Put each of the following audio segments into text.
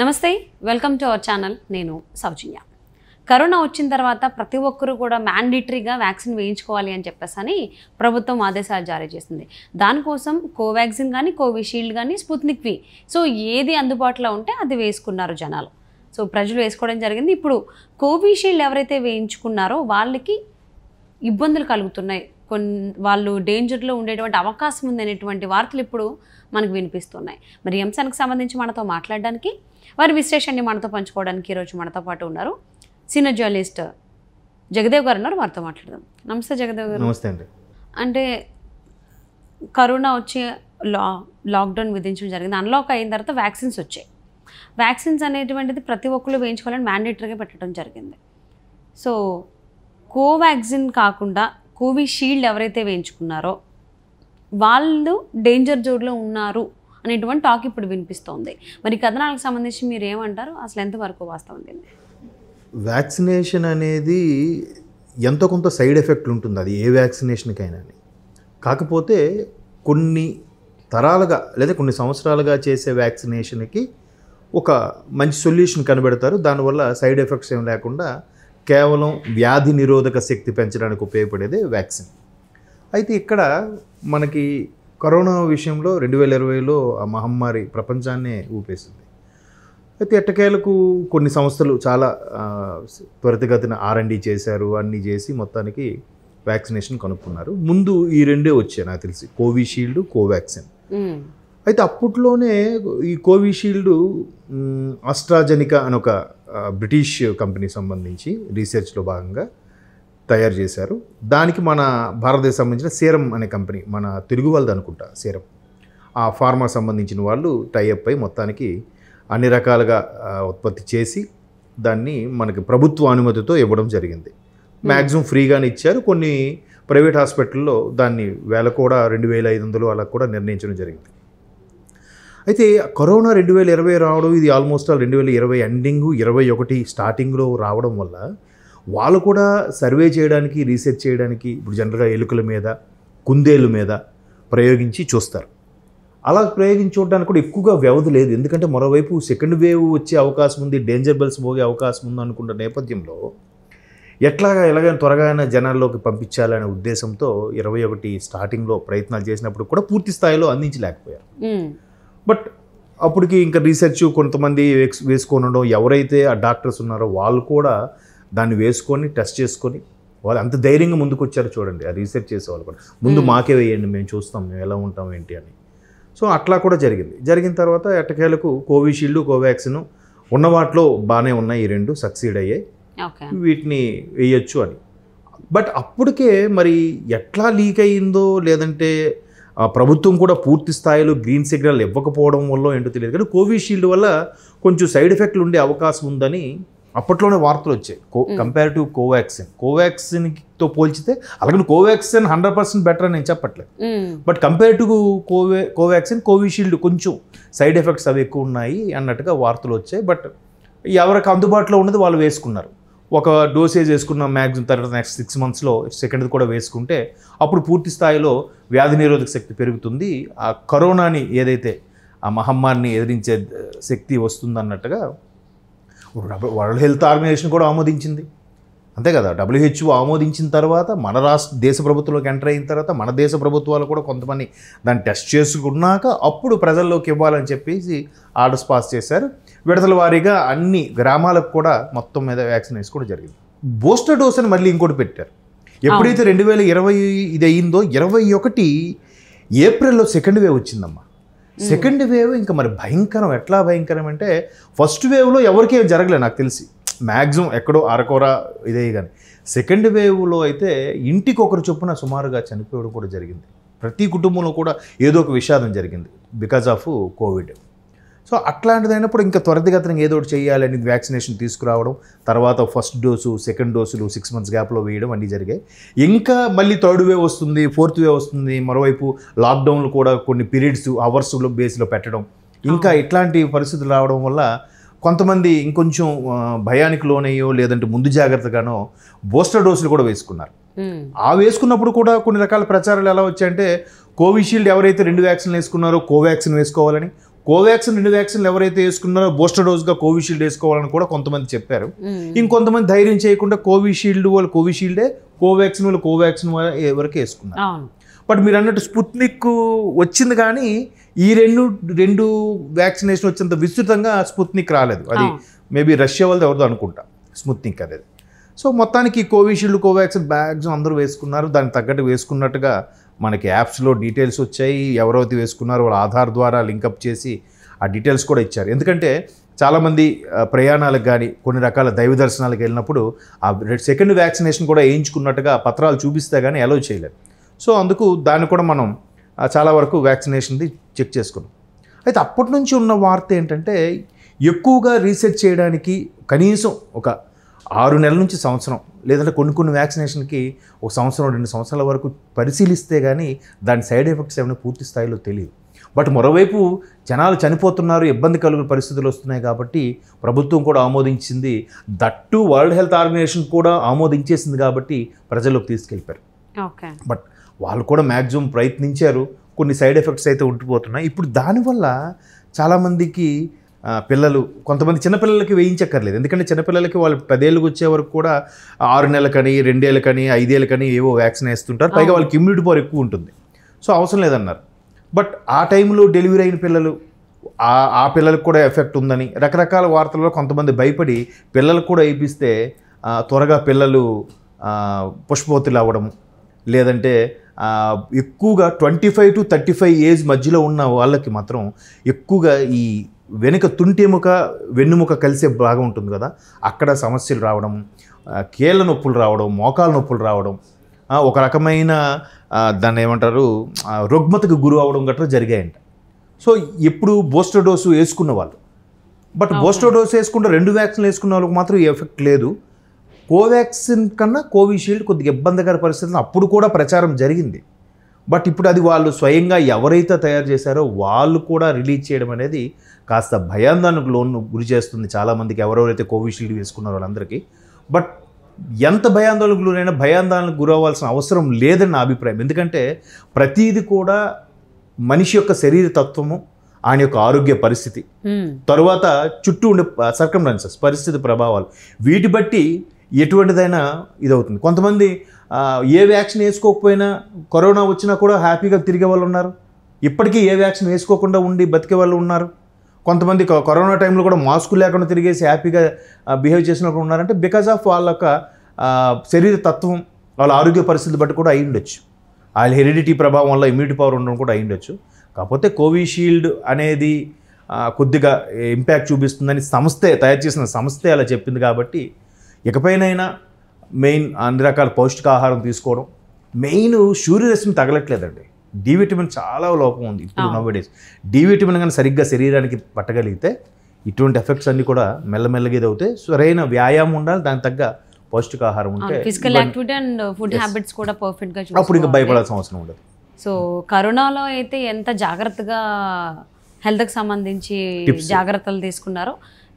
నమస్తే, welcome to our channel. నేను సౌజన్య. Corona వచ్చిన తర్వాత ప్రతి ఒక్కరూ కూడా మ్యాండేటరీగా వ్యాక్సిన్ వేయించుకోవాలి అని చెప్పేసి ప్రభుత్వం ఆదేశాలు జారీ చేసింది. దానికోసం కోవాక్సిన్ కానీ, కోవిషీల్డ్ కానీ, స్పుత్నిక్ వి, సో ఏది అందుబాటులో ఉంటే అది వేసుకున్నారు జనాలు. సో ప్రజలు వేసుకోవడం జరిగింది. ఇప్పుడు కోవిషీల్డ్ ఎవరైతే వేయించుకున్నారో వాళ్ళకి ఇబ్బందులు కలుగుతున్నాయి, వాళ్ళు డేంజర్లో ఉండేటువంటి అవకాశం ఉందనేటువంటి వార్తలు ఇప్పుడు మనకు వినిపిస్తున్నాయి. మరి ఈ అంశానికి సంబంధించి మనతో మాట్లాడడానికి, వారి విశ్లేషణని మనతో పంచుకోవడానికి ఈరోజు మనతో పాటు ఉన్నారు సీనియర్ జర్నలిస్ట్ జగదేవ్ గారు ఉన్నారు. వారితో మాట్లాడదాం. నమస్తే జగదేవ్ గారు. నమస్తే అండి. అంటే కరోనా వచ్చి లాక్డౌన్ విధించడం జరిగింది. అన్లాక్ అయిన తర్వాత వ్యాక్సిన్స్ వచ్చాయి. వ్యాక్సిన్స్ అనేటువంటిది ప్రతి ఒక్కరు వేయించుకోవాలని మ్యాండేటరీగా పెట్టడం జరిగింది. సో కోవాక్సిన్ కాకుండా కోవిషీల్డ్ ఎవరైతే వేయించుకున్నారో వాళ్ళు డేంజర్ జోన్లో ఉన్నారు అనేటువంటి టాక్ ఇప్పుడు వినిపిస్తోంది. మరి కథనాలకు సంబంధించి మీరు ఏమంటారు? అసలు ఎంతవరకు వాస్తవం దీన్ని? వ్యాక్సినేషన్ అనేది ఎంతో కొంత సైడ్ ఎఫెక్ట్ ఉంటుంది, అది ఏ వ్యాక్సినేషన్కైనా. కాకపోతే కొన్ని తరాలుగా లేదా కొన్ని సంవత్సరాలుగా చేసే వ్యాక్సినేషన్కి ఒక మంచి సొల్యూషన్ కనిపెడతారు. దానివల్ల సైడ్ ఎఫెక్ట్స్ ఏం లేకుండా కేవలం వ్యాధి నిరోధక శక్తి పెంచడానికి ఉపయోగపడేదే వ్యాక్సిన్. అయితే ఇక్కడ మనకి కరోనా విషయంలో 2020లో ఆ మహమ్మారి ప్రపంచాన్నే ఊపేసింది. అయితే ఎట్టకేలకు కొన్ని సంస్థలు చాలా త్వరితగతిన R&D చేశారు, అన్నీ చేసి మొత్తానికి వ్యాక్సినేషన్ కనుక్కున్నారు. ముందు ఈ రెండే వచ్చాయి నాకు తెలిసి, కోవిషీల్డ్, కోవాక్సిన్. అయితే అప్పట్లోనే ఈ కోవిషీల్డ్ ఆస్ట్రాజెనికా అని ఒక బ్రిటిష్ కంపెనీ సంబంధించి రీసెర్చ్లో భాగంగా తయారు చేశారు. దానికి మన భారతదేశం సంబంధించిన సీరం అనే కంపెనీ, మన తెలుగు వాళ్ళది అనుకుంటా సీరం, ఆ ఫార్మా సంబంధించిన వాళ్ళు టైఅప్ అయి మొత్తానికి అన్ని రకాలుగా ఉత్పత్తి చేసి దాన్ని మనకి ప్రభుత్వ అనుమతితో ఇవ్వడం జరిగింది. మ్యాక్సిమం ఫ్రీగానే ఇచ్చారు. కొన్ని ప్రైవేట్ హాస్పిటల్లో దాన్ని వేల కూడా 2500 అలా కూడా నిర్ణయించడం జరిగింది. అయితే కరోనా 2020 రావడం, ఇది ఆల్మోస్ట్ 2020 ఎండింగ్ 21 స్టార్టింగ్లో రావడం వల్ల వాళ్ళు కూడా సర్వే చేయడానికి, రీసెర్చ్ చేయడానికి ఇప్పుడు జనరల్గా ఎలుకల మీద, కుందేళ్ళ మీద ప్రయోగించి చూస్తారు. అలా ప్రయోగించి చూడడానికి కూడా ఎక్కువగా వ్యవధి లేదు. ఎందుకంటే మరోవైపు సెకండ్ వేవ్ వచ్చే అవకాశం ఉంది, డేంజర్ బెల్స్ మోగే అవకాశం ఉంది అనుకున్న నేపథ్యంలో ఎలాగైనా త్వరగా జనాల్లోకి పంపించాలనే ఉద్దేశంతో 21 స్టార్టింగ్లో ప్రయత్నాలు చేసినప్పుడు కూడా పూర్తి స్థాయిలో అందించలేకపోయారు. బట్ అప్పటికి ఇంకా రీసెర్చ్ కొంతమంది వేసుకోనడం, ఎవరైతే ఆ డాక్టర్స్ ఉన్నారో వాళ్ళు కూడా దాన్ని వేసుకొని టెస్ట్ చేసుకొని వాళ్ళు అంత ధైర్యంగా ముందుకు వచ్చారు. చూడండి, ఆ రీసెర్చ్ చేసేవాళ్ళు కూడా ముందు మాకే వేయండి, మేము చూస్తాం, మేము ఎలా ఉంటాం ఏంటి అని. సో అట్లా కూడా జరిగిన తర్వాత ఎట్టకేలకు కోవిషీల్డ్, కోవాక్సిన్ ఉన్న వాటిలో బాగానే ఉన్నాయి, ఈ రెండు సక్సీడ్ అయ్యాయి, వీటిని వేయచ్చు అని. బట్ అప్పటికే మరి ఎట్లా లీక్ అయ్యిందో, లేదంటే ప్రభుత్వం కూడా పూర్తి స్థాయిలో గ్రీన్ సిగ్నల్ ఇవ్వకపోవడం వల్ల ఏంటో తెలియదు, కానీ కోవిషీల్డ్ వల్ల కొంచెం సైడ్ ఎఫెక్ట్లు ఉండే అవకాశం ఉందని అప్పట్లోనే వార్తలు వచ్చాయి. కంపేరిటివ్ కోవాక్సిన్తో పోల్చితే, అలాగే కోవాక్సిన్ 100% బెటర్ అని నేను చెప్పట్లేదు, బట్ కంపేరిటివ్ కోవాక్సిన్, కోవిషీల్డ్ కొంచెం సైడ్ ఎఫెక్ట్స్ అవి ఎక్కువ ఉన్నాయి అన్నట్టుగా వార్తలు వచ్చాయి. బట్ ఎవరికి అందుబాటులో ఉన్నది వాళ్ళు వేసుకున్నారు. ఒక డోసేజ్ వేసుకున్న మ్యాక్సిమం తర్వాత నెక్స్ట్ 6 monthsలో సెకండ్ కూడా వేసుకుంటే అప్పుడు పూర్తి స్థాయిలో వ్యాధి నిరోధక శక్తి పెరుగుతుంది, ఆ కరోనాని ఏదైతే ఆ మహమ్మారిని ఎదిరించే శక్తి వస్తుందన్నట్టుగా వరల్డ్ హెల్త్ ఆర్గనైజేషన్ కూడా ఆమోదించింది. అంతే కదా, WHO ఆమోదించిన తర్వాత మన దేశ ప్రభుత్వంలోకి ఎంటర్ అయిన తర్వాత మన దేశ ప్రభుత్వాలు కూడా కొంతమంది దాన్ని టెస్ట్ చేసుకున్నాక అప్పుడు ప్రజల్లోకి ఇవ్వాలని చెప్పేసి ఆర్డర్స్ పాస్ చేశారు. విడతల వారీగా అన్ని గ్రామాలకు కూడా మొత్తం మీద వ్యాక్సిన్ వేసుకోవడం జరిగింది. బూస్టర్ డోస్ అని మళ్ళీ ఇంకోటి పెట్టారు. ఎప్పుడైతే 2020 ఇది అయ్యిందో, 21 ఏప్రిల్లో సెకండ్ వేవ్ వచ్చిందమ్మా. సెకండ్ వేవ్ ఇంకా మరి భయంకరం. ఎట్లా భయంకరం అంటే, ఫస్ట్ వేవ్లో ఎవరికేం జరగలేదు నాకు తెలిసి, మ్యాక్సిమం ఎక్కడో అరకొర ఇదే, కానీ సెకండ్ వేవ్లో అయితే ఇంటికి ఒకరు చొప్పున సుమారుగా చనిపోవడం కూడా జరిగింది. ప్రతి కుటుంబంలో కూడా ఏదో ఒక విషాదం జరిగింది బికాజ్ ఆఫ్ కోవిడ్. సో అట్లాంటిది అయినప్పుడు ఇంకా త్వరితగతిన ఏదో ఒకటి చేయాలని వ్యాక్సినేషన్ తీసుకురావడం, తర్వాత ఫస్ట్ డోసు, సెకండ్ డోసులు 6 months గ్యాప్లో వేయడం అన్నీ జరిగాయి. ఇంకా మళ్ళీ థర్డ్ వేవ్ వస్తుంది, ఫోర్త్ వేవ్ వస్తుంది, మరోవైపు లాక్డౌన్లు కూడా కొన్ని పీరియడ్స్ అవర్స్ బేస్లో పెట్టడం, ఇంకా ఇట్లాంటి పరిస్థితులు రావడం వల్ల కొంతమంది ఇంకొంచెం భయానికి లోనయ్యో లేదంటే ముందు జాగ్రత్తగానో బూస్టర్ డోసులు కూడా వేసుకున్నారు. ఆ వేసుకున్నప్పుడు కూడా కొన్ని రకాల ప్రచారాలు ఎలా వచ్చాయంటే, కోవిషీల్డ్ ఎవరైతే 2 వ్యాక్సిన్లు వేసుకున్నారో కోవాక్సిన్ వేసుకోవాలని, కోవాక్సిన్ 2 వ్యాక్సిన్లు ఎవరైతే వేసుకున్నారో బూస్టర్ డోస్గా కోవిషీల్డ్ వేసుకోవాలని కూడా కొంతమంది చెప్పారు. ఇంకొంతమంది ధైర్యం చేయకుండా కోవిషీల్డే, కోవాక్సిన్ వాళ్ళు కోవాక్సిన్ వరకు వేసుకున్నారు. బట్ మీరు అన్నట్టు స్పుత్నిక్ వచ్చింది కానీ ఈ రెండు వ్యాక్సినేషన్ వచ్చేంత విస్తృతంగా స్పుత్నిక్ రాలేదు. అది మేబీ రష్యా వాళ్ళది ఎవరిదో అనుకుంటా స్పుత్నిక్ అనేది. సో మొత్తానికి కోవిషీల్డ్ కోవాక్సిన్ మ్యాక్సిమం అందరూ వేసుకున్నారు. దానికి తగ్గట్టు వేసుకున్నట్టుగా మనకి యాప్స్లో డీటెయిల్స్ వచ్చాయి. ఎవరైతే వేసుకున్నారో వాళ్ళ ఆధార్ ద్వారా లింకప్ చేసి ఆ డీటెయిల్స్ కూడా ఇచ్చారు. ఎందుకంటే చాలామంది ప్రయాణాలకు కానీ కొన్ని రకాల దైవ దర్శనాలకు వెళ్ళినప్పుడు ఆ సెకండ్ వ్యాక్సినేషన్ కూడా వేయించుకున్నట్టుగా పత్రాలు చూపిస్తే కానీ అలౌ చేయలేదు. సో అందుకు దాన్ని కూడా మనం చాలా వరకు వ్యాక్సినేషన్ది చెక్ చేసుకున్నాం. అయితే అప్పటి నుంచి ఉన్న వార్త ఏంటంటే ఎక్కువగా రీసెర్చ్ చేయడానికి కనీసం ఒక 6 నెలల నుంచి సంవత్సరం, లేదంటే కొన్ని వ్యాక్సినేషన్కి 1 సంవత్సరం 2 సంవత్సరాల వరకు పరిశీలిస్తే కానీ దాని సైడ్ ఎఫెక్ట్స్ ఏమైనా పూర్తి స్థాయిలో తెలియదు. బట్ మరోవైపు జనాలు చనిపోతున్నారు, ఇబ్బంది కలుగు పరిస్థితులు వస్తున్నాయి కాబట్టి ప్రభుత్వం కూడా ఆమోదించింది. దట్టు వరల్డ్ హెల్త్ ఆర్గనైజేషన్ కూడా ఆమోదించేసింది కాబట్టి ప్రజల్లోకి తీసుకెళ్ళిపోయారు. బట్ వాళ్ళు కూడా మ్యాక్సిమం ప్రయత్నించారు. కొన్ని సైడ్ ఎఫెక్ట్స్ అయితే ఉండిపోతున్నాయి. ఇప్పుడు దానివల్ల చాలామందికి పిల్లలు, కొంతమంది చిన్నపిల్లలకి వేయించక్కర్లేదు. ఎందుకంటే చిన్నపిల్లలకి వాళ్ళు 10 ఏళ్ళకి వచ్చే వరకు కూడా 6 నెలలకని 2 ఏళ్ళకని 5 ఏళ్ళకని ఏవో వ్యాక్సిన్ వేస్తుంటారు. పైగా వాళ్ళకి ఇమ్యూనిటీ పవర్ ఎక్కువ ఉంటుంది. సో అవసరం లేదన్నారు. బట్ ఆ టైంలో డెలివరీ అయిన పిల్లలు, ఆ పిల్లలకు కూడా ఎఫెక్ట్ ఉందని రకరకాల వార్తల్లో కొంతమంది భయపడి పిల్లలకు కూడా వేయిస్తే త్వరగా పిల్లలు పుష్పవతులు అవ్వడం, లేదంటే ఎక్కువగా 25 to 35 ఏజ్ మధ్యలో ఉన్న వాళ్ళకి మాత్రం ఎక్కువగా ఈ వెనుక తుంటెముక వెన్నుముక కలిసే భాగం ఉంటుంది కదా, అక్కడ సమస్యలు రావడం, కీళ్ళ నొప్పులు రావడం, మోకాల నొప్పులు రావడం, ఒక రకమైన దాన్ని ఏమంటారు రుగ్మతకు గురి అవ్వడం గట్రా జరిగాయంట. సో ఎప్పుడు బూస్టర్ డోసు వేసుకున్న వాళ్ళు, బట్ బూస్టర్ డోసు వేసుకుంటే 2 వ్యాక్సిన్లు వేసుకున్న వాళ్ళకి మాత్రం ఈ ఎఫెక్ట్ లేదు. కోవాక్సిన్ కన్నా కోవిషీల్డ్ కొద్దిగా ఇబ్బందికర పరిస్థితుల్లో అప్పుడు కూడా ప్రచారం జరిగింది. బట్ ఇప్పుడు అది వాళ్ళు స్వయంగా ఎవరైతే తయారు చేశారో వాళ్ళు కూడా రిలీజ్ చేయడం అనేది కాస్త భయాందోళనకు గురి చేస్తుంది చాలామందికి, ఎవరెవరైతే కోవిషీల్డ్ వేసుకున్నారో వాళ్ళందరికీ. బట్ ఎంత భయాందోళనకు గురైనా భయాందోళనకు గురవ్వాల్సిన అవసరం లేదని నా అభిప్రాయం. ఎందుకంటే ప్రతీది కూడా మనిషి యొక్క శరీర తత్వము, ఆయన యొక్క ఆరోగ్య పరిస్థితి, తరువాత చుట్టూ ఉండే సర్కమ్స్టాన్సెస్ పరిస్థితి ప్రభావాలు, వీటి బట్టి ఎటువంటిదైనా ఇదవుతుంది. కొంతమంది ఏ వ్యాక్సిన్ వేసుకోకపోయినా కరోనా వచ్చినా కూడా హ్యాపీగా తిరిగే వాళ్ళు ఉన్నారు. ఇప్పటికీ ఏ వ్యాక్సిన్ వేసుకోకుండా ఉండి బతికే వాళ్ళు ఉన్నారు. కొంతమంది కరోనా టైంలో కూడా మాస్క్ లేకుండా తిరిగేసి హ్యాపీగా బిహేవ్ చేసిన వాళ్ళు ఉన్నారంటే బికాజ్ ఆఫ్ వాళ్ళ యొక్క శరీర తత్వం, వాళ్ళ ఆరోగ్య పరిస్థితి బట్టి కూడా అయి ఉండొచ్చు. వాళ్ళ హెరిడిటీ ప్రభావం వల్ల ఇమ్యూనిటీ పవర్ ఉండడం కూడా అయి ఉండొచ్చు. కాకపోతే కోవిషీల్డ్ అనేది కొద్దిగా ఇంపాక్ట్ చూపిస్తుందని తయారు చేసిన సంస్థే అలా చెప్పింది కాబట్టి ఇకపైనైనా మెయిన్ అన్ని రకాల పౌష్టికాహారం తీసుకోవడం, మెయిన్ సూర్యరశ్మి తగలట్లేదండి. డి విటమిన్ చాలా లోపం ఉంది ఇప్పుడు నౌడేస్. డి విటమిన్ కానీ సరిగ్గా శరీరానికి పట్టగలిగితే ఇటువంటి ఎఫెక్ట్స్ అన్నీ కూడా మెల్లమెల్లగా ఇది అవుతాయి. సరైన వ్యాయామం ఉండాలి, దానికి తగ్గ పౌష్టికాహారం ఉంటే physical activity and food habits కూడా పర్ఫెక్ట్గా అప్పుడు ఇంకా భయపడాల్సిన అవసరం ఉండదు. సో కరోనాలో అయితే ఎంత జాగ్రత్తగా హెల్త్కి సంబంధించి జాగ్రత్తలు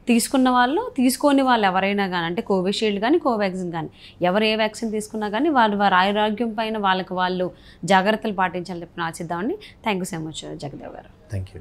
తీసుకున్న వాళ్ళు, తీసుకోని వాళ్ళు ఎవరైనా కానీ, అంటే కోవిషీల్డ్ కానీ కోవాక్సిన్ కానీ ఎవరు ఏ వ్యాక్సిన్ తీసుకున్నా కానీ వారి ఆరోగ్యం పైన వాళ్ళు జాగ్రత్తలు పాటించాలని చెప్పి ఆశిద్దామండి. Thank you so much Jagadev garu. Thank you.